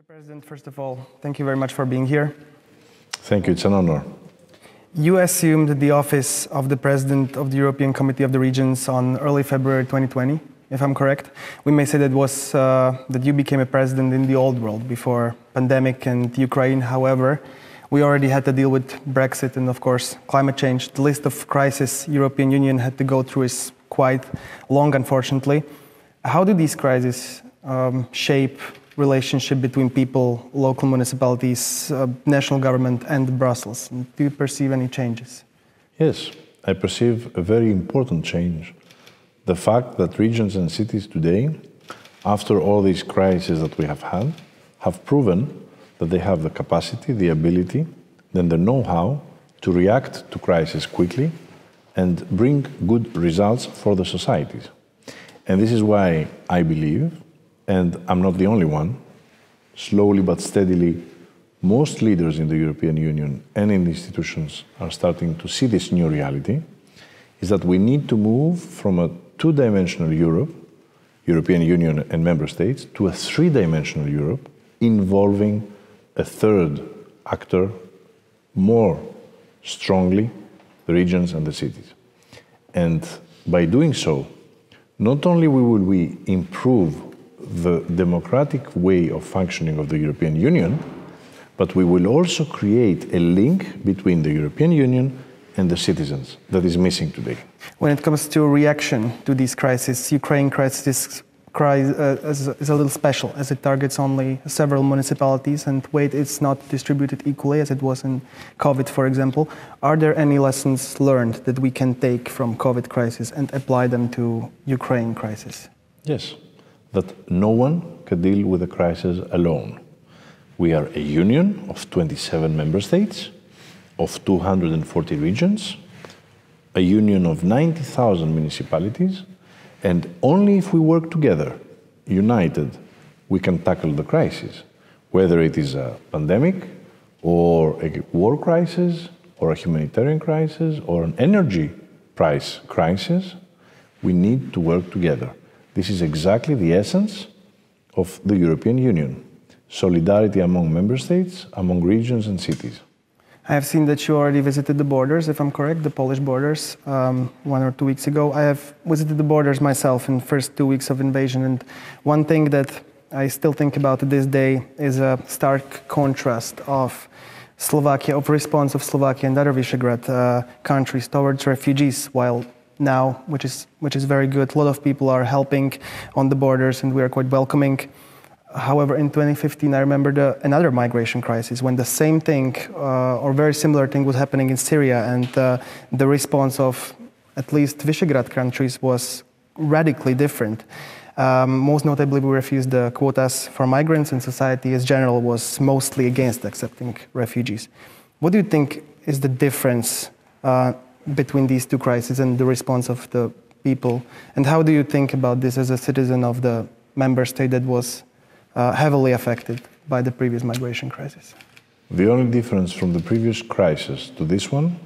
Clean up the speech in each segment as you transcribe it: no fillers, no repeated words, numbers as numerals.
President, first of all, thank you very much for being here. Thank you, it's an honor. You assumed the office of the President of the European Committee of the Regions on early February 2020, if I'm correct. We may say that you became a president in the old world before pandemic and Ukraine. However, we already had to deal with Brexit and, of course, climate change. The list of crises European Union had to go through is quite long, unfortunately. How do these crises shape relationship between people, local municipalities, national government and Brussels? Do you perceive any changes? Yes, I perceive a very important change. The fact that regions and cities today, after all these crises that we have had, have proven that they have the capacity, the ability, and the know-how to react to crises quickly and bring good results for the societies. And this is why I believe, and I'm not the only one, slowly but steadily, most leaders in the European Union and in the institutions are starting to see this new reality, is that we need to move from a two-dimensional Europe, European Union and member states, to a three-dimensional Europe involving a third actor more strongly, the regions and the cities. And by doing so, not only will we improve the democratic way of functioning of the European Union, but we will also create a link between the European Union and the citizens that is missing today. When it comes to reaction to these crises, Ukraine crisis is a little special as it targets only several municipalities and weight is not distributed equally as it was in COVID, for example. Are there any lessons learned that we can take from COVID crisis and apply them to Ukraine crisis? Yes, that no one can deal with a crisis alone. We are a union of 27 member states, of 240 regions, a union of 90,000 municipalities, and only if we work together, united, we can tackle the crisis, whether it is a pandemic, or a war crisis, or a humanitarian crisis, or an energy price crisis. We need to work together. This is exactly the essence of the European Union. Solidarity among member states, among regions and cities. I have seen that you already visited the borders, if I'm correct, the Polish borders, 1 or 2 weeks ago. I have visited the borders myself in the first 2 weeks of invasion, and one thing that I still think about to this day is a stark contrast of Slovakia, of response of Slovakia and other Visegrad countries towards refugees, while now, which is very good. A lot of people are helping on the borders and we are quite welcoming. However, in 2015, I remember another migration crisis when the same thing or very similar thing was happening in Syria, and the response of at least Visegrad countries was radically different. Most notably, we refused the quotas for migrants, and society as general was mostly against accepting refugees. What do you think is the difference between these two crises and the response of the people? And how do you think about this as a citizen of the member state that was heavily affected by the previous migration crisis? The only difference from the previous crisis to this one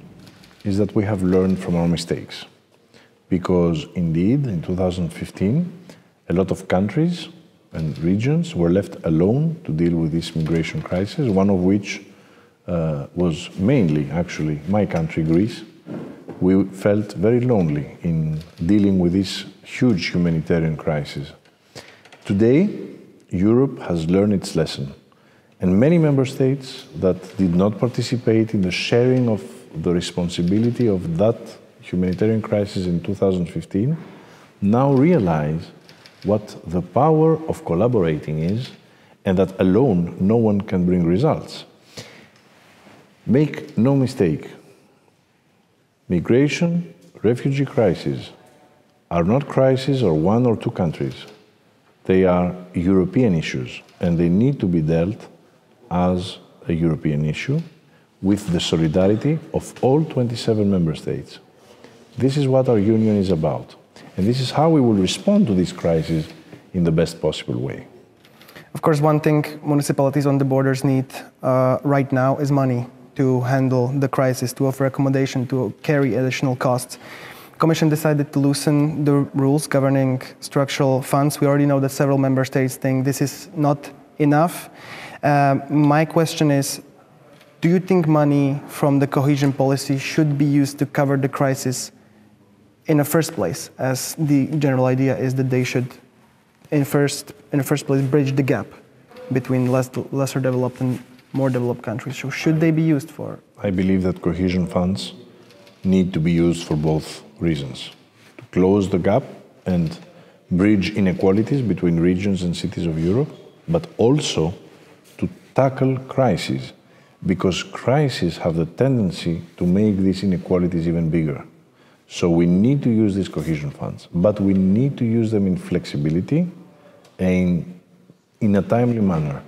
is that we have learned from our mistakes. Because indeed, in 2015, a lot of countries and regions were left alone to deal with this migration crisis, one of which was mainly, actually, my country, Greece. We felt very lonely in dealing with this huge humanitarian crisis. Today, Europe has learned its lesson, and many member states that did not participate in the sharing of the responsibility of that humanitarian crisis in 2015 now realize what the power of collaborating is, and that alone no one can bring results. Make no mistake, migration, refugee crises are not crises of one or two countries. They are European issues, and they need to be dealt as a European issue with the solidarity of all 27 member states. This is what our union is about, and this is how we will respond to this crisis in the best possible way. Of course, one thing municipalities on the borders need right now is money to handle the crisis, to offer accommodation, to carry additional costs. Commission decided to loosen the rules governing structural funds. We already know that several member states think this is not enough. My question is, do you think money from the cohesion policy should be used to cover the crisis in the first place, as the general idea is that they should, in the first place, bridge the gap between lesser developed and more developed countries? So should they be used for? I believe that cohesion funds need to be used for both reasons. To close the gap and bridge inequalities between regions and cities of Europe, but also to tackle crises, because crises have the tendency to make these inequalities even bigger. So we need to use these cohesion funds, but we need to use them in flexibility and in a timely manner.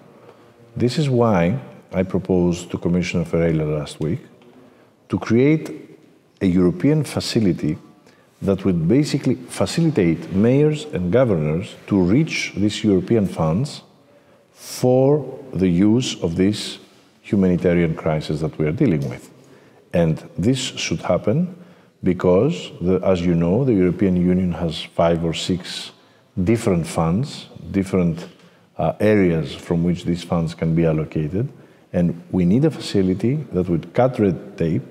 This is why I proposed to Commissioner Ferreira last week to create a European facility that would basically facilitate mayors and governors to reach these European funds for the use of this humanitarian crisis that we are dealing with. And this should happen because, as you know, the European Union has 5 or 6 different funds, different areas from which these funds can be allocated. And we need a facility that would cut red tape,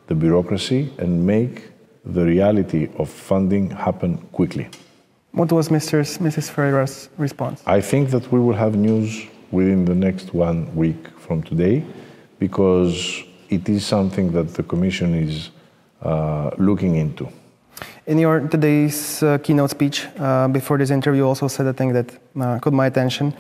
the bureaucracy, and make the reality of funding happen quickly. What was Mrs. Ferreira's response? I think that we will have news within the next 1 week from today, because it is something that the Commission is looking into. In your today's keynote speech, before this interview, you also said a thing that caught my attention,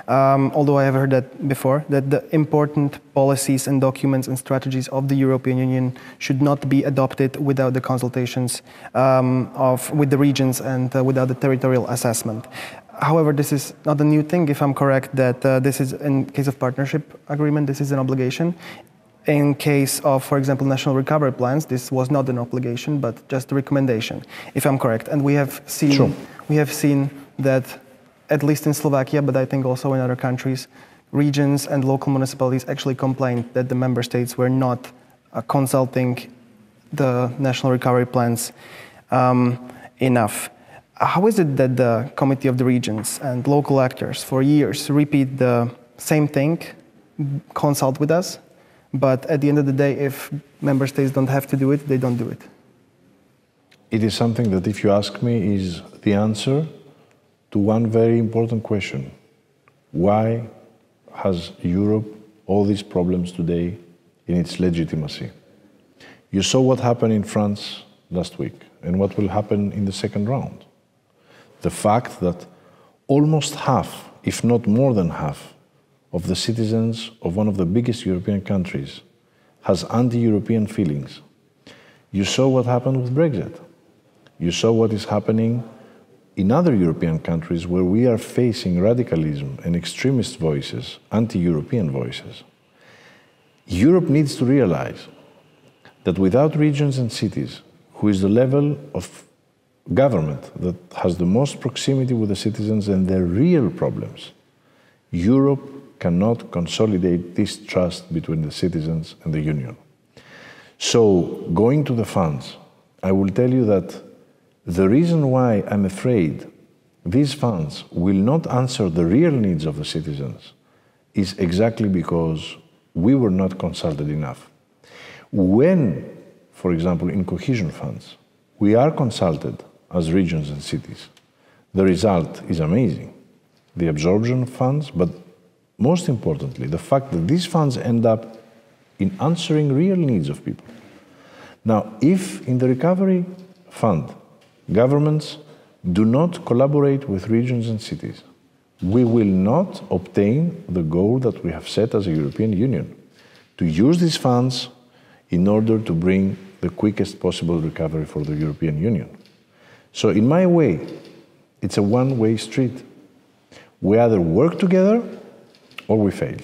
although I have heard that before, that the important policies and documents and strategies of the European Union should not be adopted without the consultations with the regions and without the territorial assessment. However, this is not a new thing, if I'm correct, that this is, in case of partnership agreement, this is an obligation. In case of, for example, national recovery plans, this was not an obligation, but just a recommendation, if I'm correct. And we have seen, Sure. we have seen that, at least in Slovakia, but I think also in other countries, regions and local municipalities actually complained that the member states were not consulting the national recovery plans enough. How is it that the Committee of the Regions and local actors for years repeat the same thing, consult with us, but at the end of the day, if member states don't have to do it, they don't do it? It is something that, if you ask me, is the answer to one very important question. Why has Europe all these problems today in its legitimacy? You saw what happened in France last week and what will happen in the second round. The fact that almost half, if not more than half, of the citizens of one of the biggest European countries has anti-European feelings. You saw what happened with Brexit. You saw what is happening in other European countries where we are facing radicalism and extremist voices, anti-European voices. Europe needs to realize that without regions and cities, who is the level of government that has the most proximity with the citizens and their real problems, Europe cannot consolidate this trust between the citizens and the Union. So, going to the funds, I will tell you that the reason why I'm afraid these funds will not answer the real needs of the citizens is exactly because we were not consulted enough. When, for example, in cohesion funds, we are consulted as regions and cities, the result is amazing. The absorption of funds, but most importantly, the fact that these funds end up in answering real needs of people. Now, if in the recovery fund, governments do not collaborate with regions and cities, we will not obtain the goal that we have set as a European Union, to use these funds in order to bring the quickest possible recovery for the European Union. So in my way, it's a one-way street. We either work together or we fail.